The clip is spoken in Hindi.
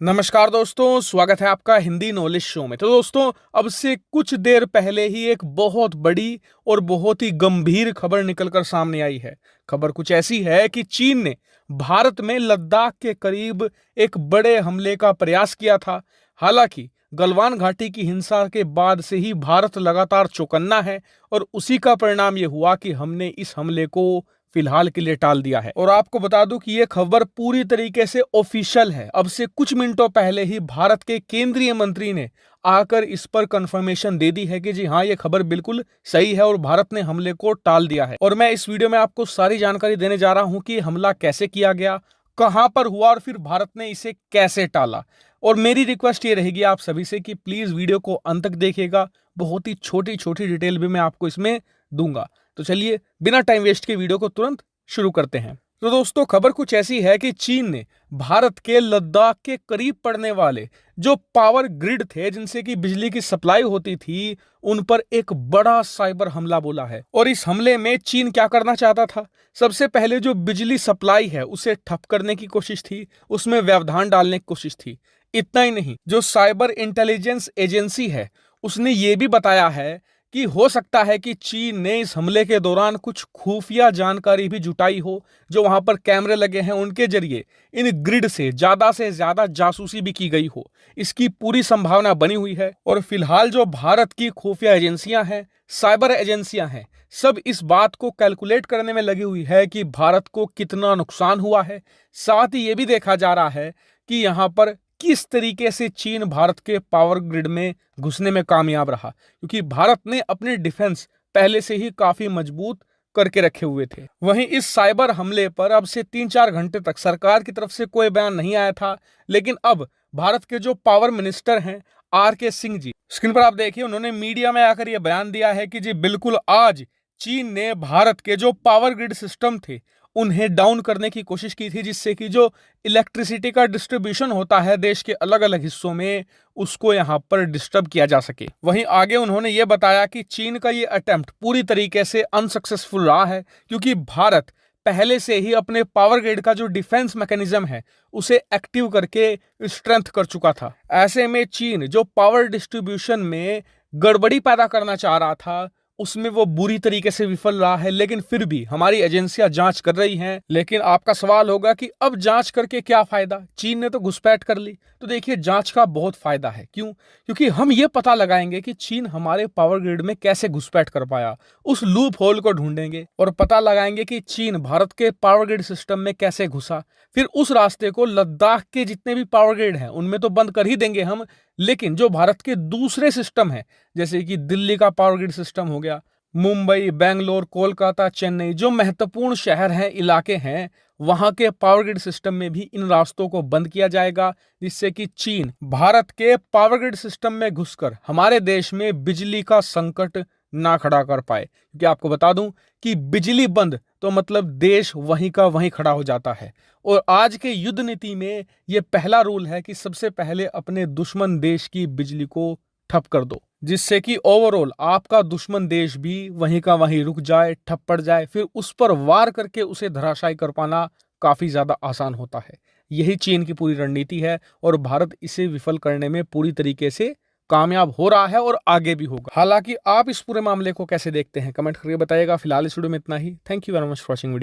नमस्कार दोस्तों, स्वागत है आपका हिंदी नॉलेज शो में। तो दोस्तों, अब से कुछ देर पहले ही एक बहुत बड़ी और बहुत ही गंभीर खबर निकलकर सामने आई है। खबर कुछ ऐसी है कि चीन ने भारत में लद्दाख के करीब एक बड़े हमले का प्रयास किया था। हालांकि गलवान घाटी की हिंसा के बाद से ही भारत लगातार चौकन्ना है और उसी का परिणाम ये हुआ कि हमने इस हमले को फिलहाल के लिए टाल दिया है। और आपको बता दूं कि यह खबर पूरी तरीके से ऑफिशियल है। अब से कुछ मिनटों पहले ही भारत के केंद्रीय मंत्री ने आकर इस पर कंफर्मेशन दे दी है कि जी हाँ, ये खबर बिल्कुल सही है और भारत ने हमले को टाल दिया है। और मैं इस वीडियो में आपको सारी जानकारी देने जा रहा हूं कि हमला कैसे किया गया, कहां पर हुआ और फिर भारत ने इसे कैसे टाला। और मेरी रिक्वेस्ट ये रहेगी आप सभी से कि प्लीज वीडियो को अंत तक देखिएगा। बहुत ही छोटी छोटी डिटेल भी मैं आपको इसमें दूंगा। तो चलिए बिना टाइम वेस्ट के वीडियो को तुरंत शुरू करते हैं। तो दोस्तों, खबर कुछ ऐसी है कि चीन ने भारत के लद्दाख के करीब पड़ने वाले जो पावर ग्रिड थे, जिनसे कि बिजली की सप्लाई होती थी, उन पर एक बड़ा साइबर हमला बोला है। और इस हमले में चीन क्या करना चाहता था? सबसे पहले जो बिजली सप्लाई है उसे ठप करने की कोशिश थी, उसमें व्यवधान डालने की कोशिश थी। इतना ही नहीं, जो साइबर इंटेलिजेंस एजेंसी है उसने ये भी बताया है कि हो सकता है कि चीन ने इस हमले के दौरान कुछ खुफिया जानकारी भी जुटाई हो। जो वहां पर कैमरे लगे हैं उनके जरिए इन ग्रिड से ज्यादा जासूसी भी की गई हो। इसकी पूरी संभावना बनी हुई है। और फिलहाल जो भारत की खुफिया एजेंसियां हैं, साइबर एजेंसियां हैं, सब इस बात को कैलकुलेट करने में लगी हुई है कि भारत को कितना नुकसान हुआ है। साथ ही ये भी देखा जा रहा है कि यहाँ पर किस तरीके से चीन भारत के पावर ग्रिड में घुसने में कामयाब रहा, क्योंकि भारत ने अपने डिफेंस पहले से ही काफी मजबूत करके रखे हुए थे। वहीं इस साइबर हमले पर अब से 3-4 घंटे तक सरकार की तरफ से कोई बयान नहीं आया था, लेकिन अब भारत के जो पावर मिनिस्टर हैं RK सिंह जी, स्क्रीन पर आप देखिए, उन्होंने मीडिया में आकर यह बयान दिया है कि जी बिल्कुल आज चीन ने भारत के जो पावर ग्रिड सिस्टम थे उन्हें डाउन करने की कोशिश की थी, जिससे कि जो इलेक्ट्रिसिटी का डिस्ट्रीब्यूशन होता है देश के अलग अलग हिस्सों में, उसको यहां पर डिस्टर्ब किया जा सके। वहीं आगे उन्होंने ये बताया कि चीन का ये अटेम्प्ट पूरी तरीके से अनसक्सेसफुल रहा है, क्योंकि भारत पहले से ही अपने पावर ग्रिड का जो डिफेंस मैकेनिज्म है उसे एक्टिव करके स्ट्रेंथ कर चुका था। ऐसे में चीन जो पावर डिस्ट्रीब्यूशन में गड़बड़ी पैदा करना चाह रहा था उसमें वो बुरी तरीके से विफल रहा है। लेकिन फिर भी हमारी एजेंसियां जांच कर रही हैं। लेकिन आपका सवाल होगा कि अब जांच करके क्या फायदा, चीन ने तो घुसपैठ कर ली। तो देखिए, जांच का बहुत फायदा है। क्यों? क्योंकि हम ये पता लगाएंगे कि चीन हमारे पावर ग्रिड में कैसे घुसपैठ कर पाया, उस लूप होल को ढूंढेंगे और पता लगाएंगे कि चीन भारत के पावर ग्रिड सिस्टम में कैसे घुसा। फिर उस रास्ते को लद्दाख के जितने भी पावर ग्रिड हैं उनमें तो बंद कर ही देंगे हम, लेकिन जो भारत के दूसरे सिस्टम है, जैसे कि दिल्ली का पावर ग्रिड सिस्टम हो गया, मुंबई, बेंगलोर, कोलकाता, चेन्नई, जो महत्वपूर्ण शहर हैं, इलाके हैं, वहां के पावर ग्रिड सिस्टम में भी इन रास्तों को बंद किया जाएगा, जिससे कि चीन भारत के पावर ग्रिड सिस्टम में घुसकर हमारे देश में बिजली का संकट ना खड़ा कर पाए। क्योंकि आपको बता दूं कि बिजली बंद तो मतलब देश वहीं का वहीं खड़ा हो जाता है। और आज के युद्ध नीति में यह पहला रूल है कि सबसे पहले अपने दुश्मन देश की बिजली को ठप कर दो, जिससे कि ओवरऑल आपका दुश्मन देश भी वहीं का वहीं रुक जाए, ठप पड़ जाए। फिर उस पर वार करके उसे धराशायी कर पाना काफी ज्यादा आसान होता है। यही चीन की पूरी रणनीति है और भारत इसे विफल करने में पूरी तरीके से कामयाब हो रहा है और आगे भी होगा। हालांकि आप इस पूरे मामले को कैसे देखते हैं, कमेंट करके बताइएगा। फिलहाल इस वीडियो में इतना ही। Thank you very much for watching video.